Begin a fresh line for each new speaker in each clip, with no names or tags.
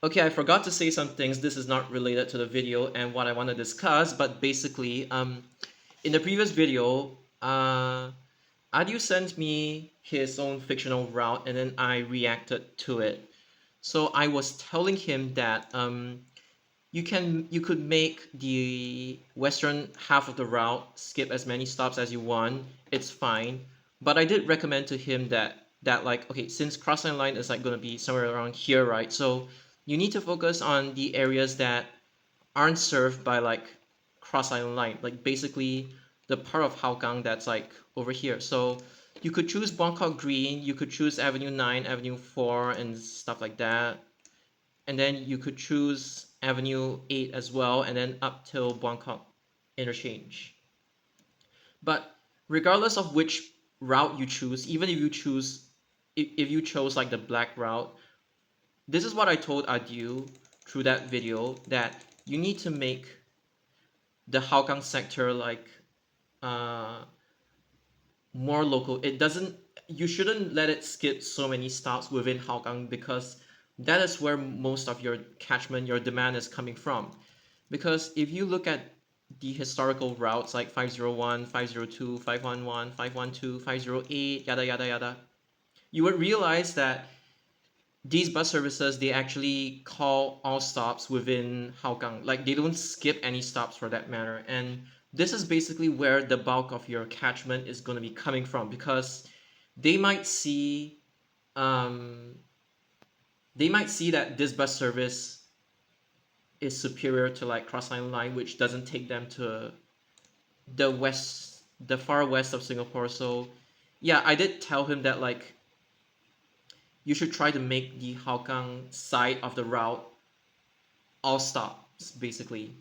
Okay, I forgot to say some things. This is not related to the video and what I want to discuss, but basically, in the previous video, Adiel sent me his own fictional route, and then I reacted to it. So I was telling him that you could make the western half of the route skip as many stops as you want. It's fine, but I did recommend to him that like okay, since crossline line is like going to be somewhere around here, right? So you need to focus on the areas that aren't served by like crossline line, like basically the part of Hougang that's like over here. So you could choose Buangkok Green, you could choose Avenue 9, Avenue 4, and stuff like that, and then you could choose Avenue 8 as well, and then up till Buangkok interchange. But regardless of which route you choose, even if you choose if you chose like the black route, this is what I told Adieu through that video, that you need to make the Hougang sector like uh, more local. It doesn't You shouldn't let it skip so many stops within Hougang, because that is where most of your catchment, your demand is coming from. Because if you look at the historical routes like 501, 502, 511, 512, 508, yada yada yada, you would realize that these bus services, they actually call all stops within Hougang. Like they don't skip any stops for that matter. And this is basically where the bulk of your catchment is going to be coming from, because they might see um, they might see that this bus service is superior to like Crossline Line, which doesn't take them to the far west of Singapore. So yeah, I did tell him that like you should try to make the Hougang side of the route all stops basically.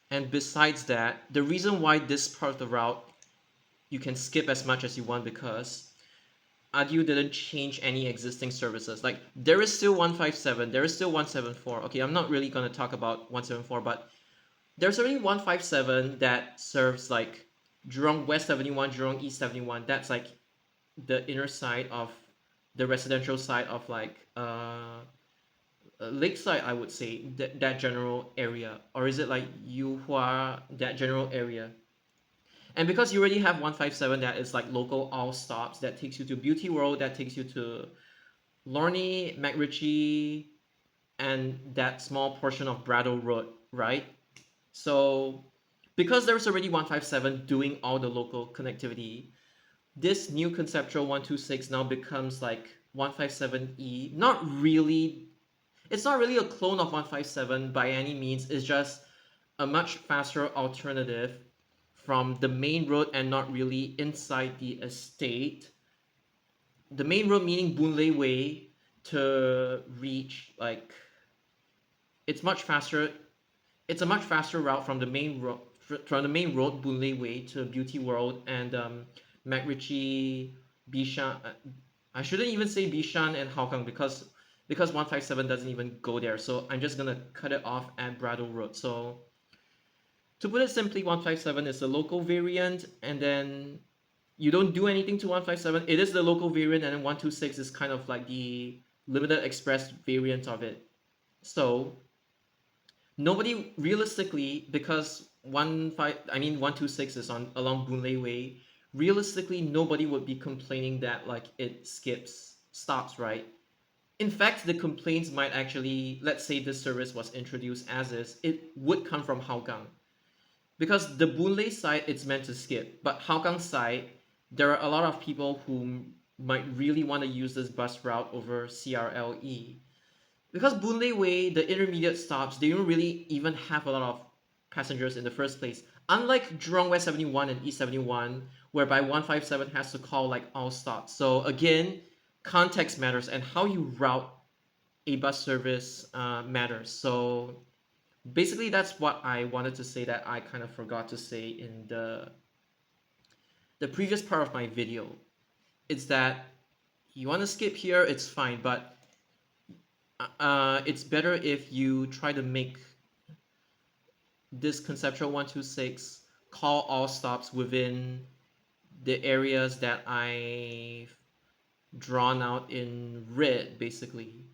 And besides that, the reason why this part of the route you can skip as much as you want, because Adieu didn't change any existing services. Like there is still 157, there is still 174. Okay, I'm not really gonna talk about 174, but there's already 157 that serves like Jurong West 71, Jurong East 71. That's like the inner side of the residential side of like lakeside, I would say, that general area. Or is it like Yuhua, that general area? And because you already have 157 that is like local all stops, that takes you to Beauty World, that takes you to Lorne, MacRitchie, and that small portion of Brattle Road, right? So because there's already 157 doing all the local connectivity, this new conceptual 126 now becomes like 157E. It's not really a clone of 157 by any means. It's just a much faster alternative from the main road and not really inside the estate. The main road meaning Boon Lay Way, to reach like it's much faster. It's a much faster route from the main road Boon Lay Way to Beauty World and MacRitchie, Bishan. I shouldn't even say Bishan and Hougang, because 157 doesn't even go there. So I'm just gonna cut it off at Bradle Road. So to put it simply, 157 is the local variant, and then you don't do anything to 157. It is the local variant, and then 126 is kind of like the limited express variant of it. So nobody realistically, because 126 is on along Boon Lay Way. Realistically, nobody would be complaining that like it skips stops, right? In fact, the complaints might actually, let's say this service was introduced as is, it would come from Hougang. Because the Boon Lay side it's meant to skip, but Hougang side, there are a lot of people who might really want to use this bus route over CRLE. Because Boon Lay Way, the intermediate stops, they don't really even have a lot of passengers in the first place. Unlike Jurong West 71 and East 71, whereby 157 has to call like all stops. So again, context matters, and how you route a bus service matters. So basically, that's what I wanted to say that I kind of forgot to say in the previous part of my video. It's that you want to skip here, it's fine, but it's better if you try to make this conceptual 126 call all stops within the areas that I've drawn out in red, basically.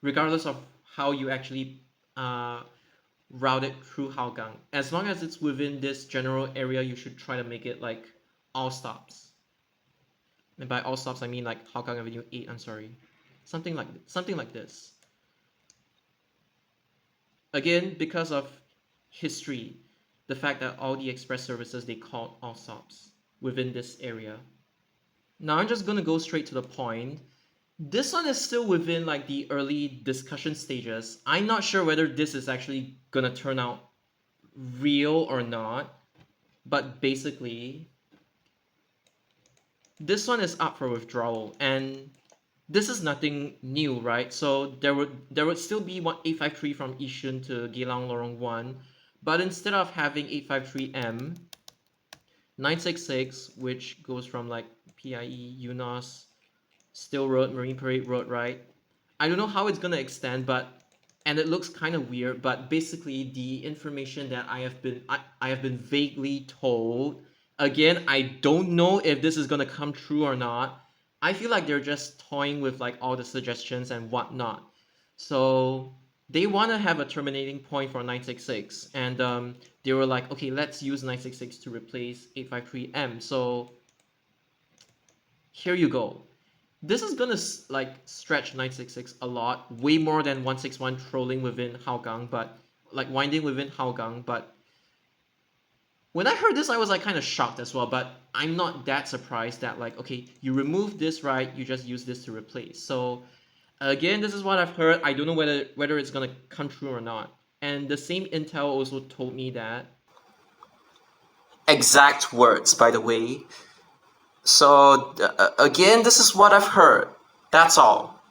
regardless of how you actually uh, route it through Hougang. As long as it's within this general area, you should try to make it like all stops. And by all stops, I mean like Hougang Avenue 8. I'm sorry, something like this. Again, because of history, the fact that all the express services they called all stops within this area. Now I'm just gonna go straight to the point. This one is still within like the early discussion stages. I'm not sure whether this is actually gonna turn out real or not, but basically, this one is up for withdrawal, and this is nothing new, right? So there would still be 853 from Yishun to Geylang Lorong 1, but instead of having 853M, 966, which goes from like PIE, UNOS, Still Road, Marine Parade Road, right? I don't know how it's gonna extend, but and it looks kind of weird, but basically the information that I have been vaguely told. Again, I don't know if this is gonna come true or not. I feel like they're just toying with like all the suggestions and whatnot. So they want to have a terminating point for 966, and they were like, okay, let's use 966 to replace 853M. So here you go. This is gonna like stretch 966 a lot, way more than 161 trolling within Hougang, but like winding within Hougang. But when I heard this, I was like kind of shocked as well. But I'm not that surprised that like, okay, you remove this, right? You just use this to replace. So again, this is what I've heard. I don't know whether it's gonna come true or not. And the same intel also told me that exact words, by the way. So again, this is what I've heard. That's all.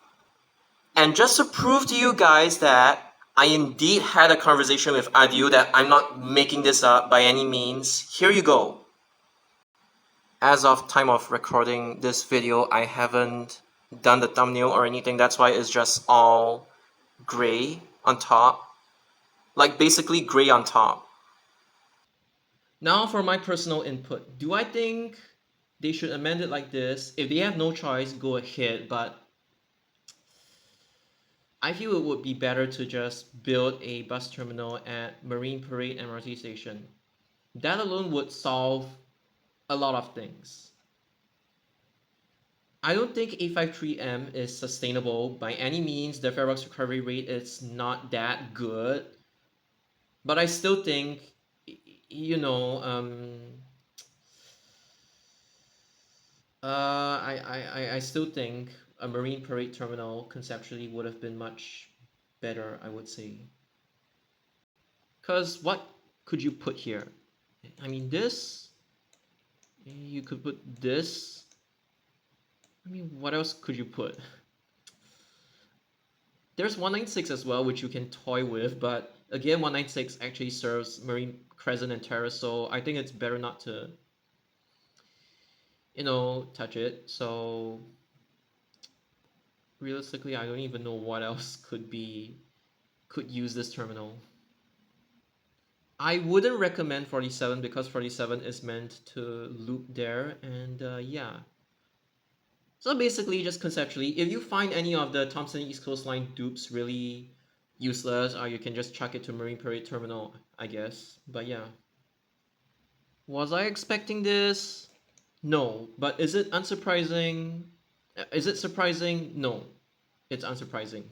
And just to prove to you guys that I indeed had a conversation with Adiel, that I'm not making this up by any means, here you go. As of time of recording this video, I haven't done the thumbnail or anything. That's why it's just all gray on top. Like basically gray on top. Now for my personal input. Do I think they should amend it like this? If they have no choice, go ahead, but I feel it would be better to just build a bus terminal at Marine Parade MRT station. That alone would solve a lot of things. I don't think 853M is sustainable by any means. The farebox recovery rate is not that good, but I still think, you know, I still think a Marine Parade terminal conceptually would have been much better, I would say. Because what could you put here? I mean, this, you could put this. I mean, what else could you put? There's 196 as well, which you can toy with, but again, 196 actually serves Marine Crescent and Terrace, so I think it's better not to, touch it. So realistically, I don't even know what else could use this terminal. I wouldn't recommend 47 because 47 is meant to loop there, and yeah. So basically, just conceptually, if you find any of the Thompson East Coast Line dupes really useless, or you can just chuck it to Marine Parade Terminal, I guess. But yeah. Was I expecting this? No. But is it unsurprising? Is it surprising? No. It's unsurprising.